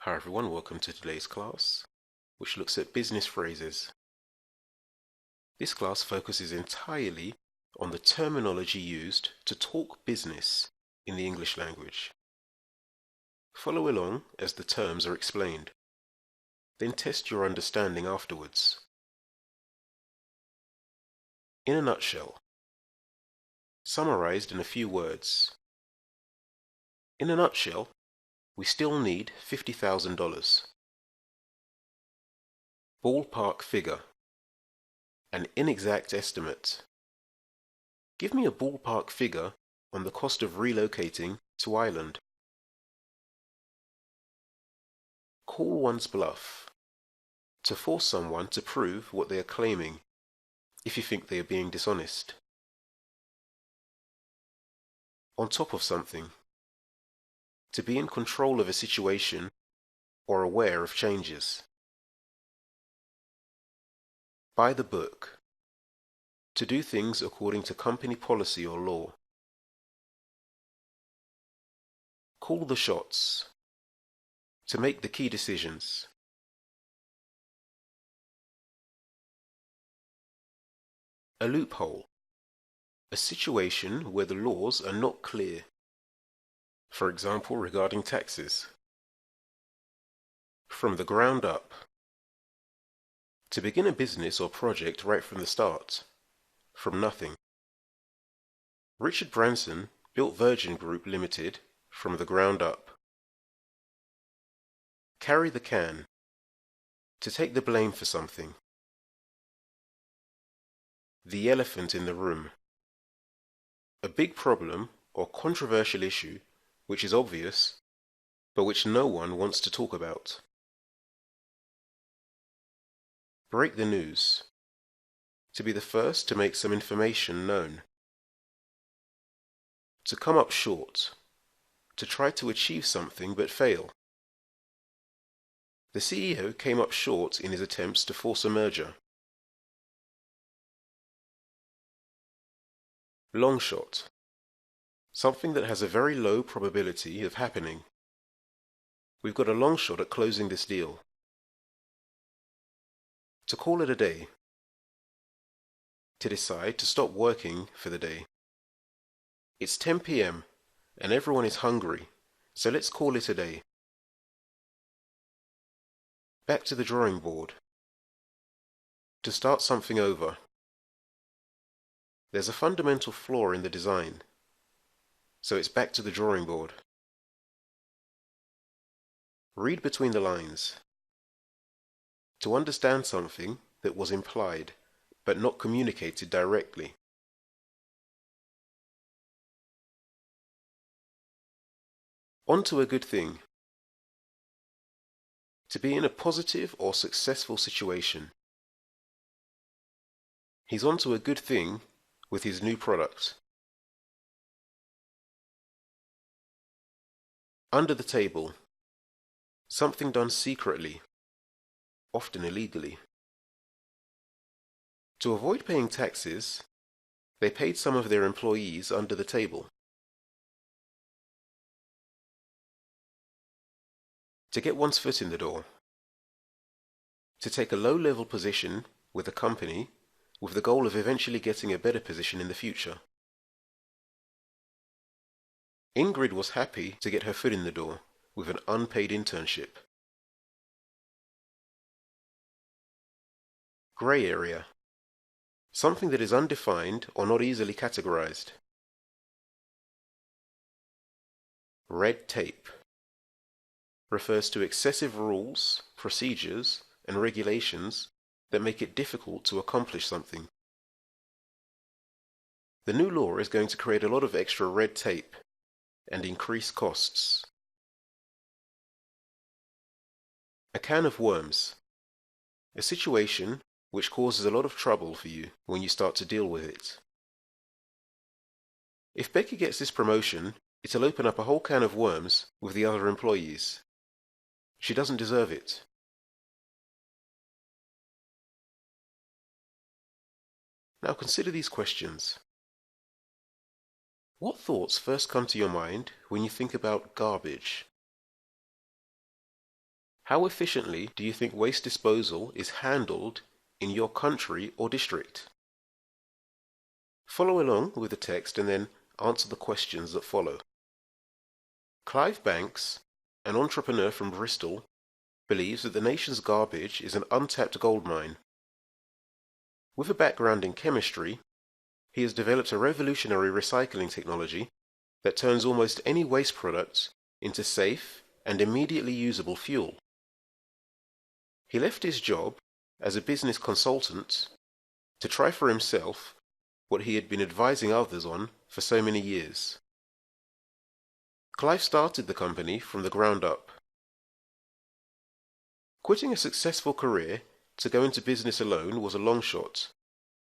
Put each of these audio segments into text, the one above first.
Hi everyone, welcome to today's class, which looks at business phrases. This class focuses entirely on the terminology used to talk business in the English language. Follow along as the terms are explained, then test your understanding afterwards. In a nutshell, summarized in a few words. In a nutshell, we still need $50,000. Ballpark figure. An inexact estimate. Give me a ballpark figure on the cost of relocating to Ireland. Call one's bluff. To force someone to prove what they are claiming, if you think they are being dishonest. On top of something. To be in control of a situation or aware of changes. By the book. To do things according to company policy or law. Call the shots. To make the key decisions. A loophole. A situation where the laws are not clear. For example, regarding taxes. From the ground up. To begin a business or project right from the start. From nothing. Richard Branson built Virgin Group Limited from the ground up. Carry the can. To take the blame for something. The elephant in the room. A big problem or controversial issue which is obvious, but which no one wants to talk about. Break the news. To be the first to make some information known. To come up short. To try to achieve something but fail. The CEO came up short in his attempts to force a merger. Long shot. Something that has a very low probability of happening. We've got a long shot at closing this deal. To call it a day. To decide to stop working for the day. It's 10 p.m. and everyone is hungry, so let's call it a day. Back to the drawing board. To start something over. There's a fundamental flaw in the design, so it's back to the drawing board. Read between the lines. To understand something that was implied, but not communicated directly. On to a good thing. To be in a positive or successful situation. He's on to a good thing with his new product. Under the table. Something done secretly, often illegally. To avoid paying taxes, they paid some of their employees under the table. To get one's foot in the door. To take a low-level position with a company with the goal of eventually getting a better position in the future. Ingrid was happy to get her foot in the door with an unpaid internship. Grey area. Something that is undefined or not easily categorized. Red tape. Refers to excessive rules, procedures, and regulations that make it difficult to accomplish something. The new law is going to create a lot of extra red tape and increase costs. A can of worms. A situation which causes a lot of trouble for you when you start to deal with it. If Becky gets this promotion, it'll open up a whole can of worms with the other employees. She doesn't deserve it. Now consider these questions. What thoughts first come to your mind when you think about garbage? How efficiently do you think waste disposal is handled in your country or district? Follow along with the text and then answer the questions that follow. Clive Banks, an entrepreneur from Bristol, believes that the nation's garbage is an untapped gold mine. With a background in chemistry, he has developed a revolutionary recycling technology that turns almost any waste product into safe and immediately usable fuel. He left his job as a business consultant to try for himself what he had been advising others on for so many years. Clive started the company from the ground up. Quitting a successful career to go into business alone was a long shot,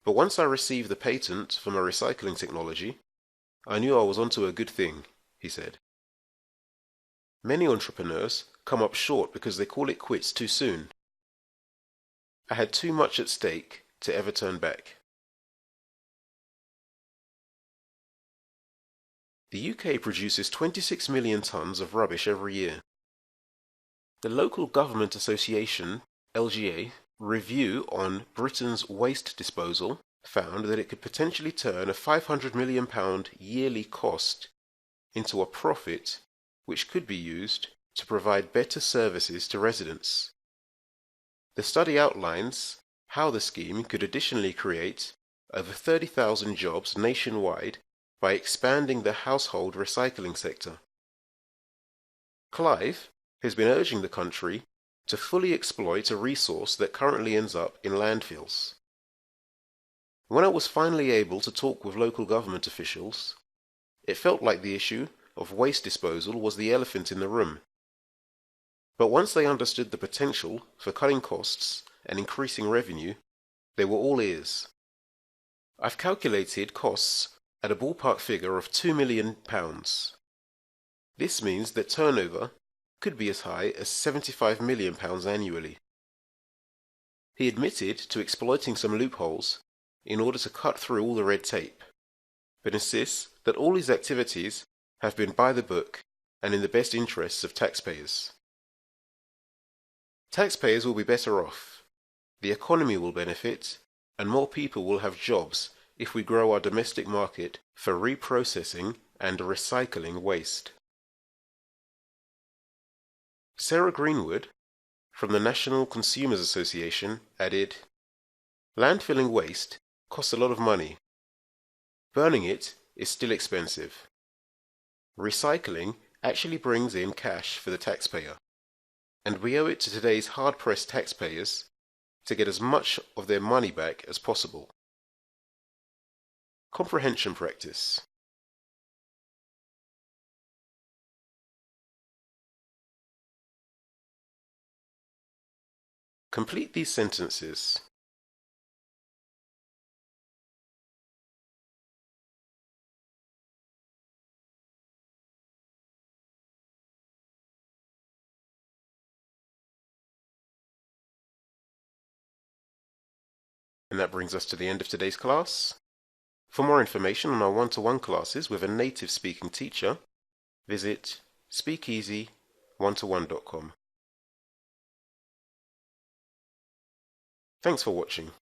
but once I received the patent for my recycling technology, I knew I was onto a good thing, he said. Many entrepreneurs come up short because they call it quits too soon. I had too much at stake to ever turn back. The UK produces 26 million tonnes of rubbish every year. The Local Government Association, LGA, review on Britain's waste disposal found that it could potentially turn a £500 million yearly cost into a profit which could be used to provide better services to residents. The study outlines how the scheme could additionally create over 30,000 jobs nationwide by expanding the household recycling sector. Clive has been urging the country to fully exploit a resource that currently ends up in landfills. When I was finally able to talk with local government officials, it felt like the issue of waste disposal was the elephant in the room. But once they understood the potential for cutting costs and increasing revenue, they were all ears. I've calculated costs at a ballpark figure of £2 million. This means that turnover could be as high as £75 million annually. He admitted to exploiting some loopholes in order to cut through all the red tape, but insists that all his activities have been by the book and in the best interests of taxpayers. Taxpayers will be better off, the economy will benefit, and more people will have jobs if we grow our domestic market for reprocessing and recycling waste. Sarah Greenwood, from the National Consumers Association, added, "Landfilling waste costs a lot of money. Burning it is still expensive. Recycling actually brings in cash for the taxpayer, and we owe it to today's hard-pressed taxpayers to get as much of their money back as possible." Comprehension practice. Complete these sentences. And that brings us to the end of today's class. For more information on our one-to-one classes with a native speaking teacher, visit speakeasy1to1.com. Thanks for watching.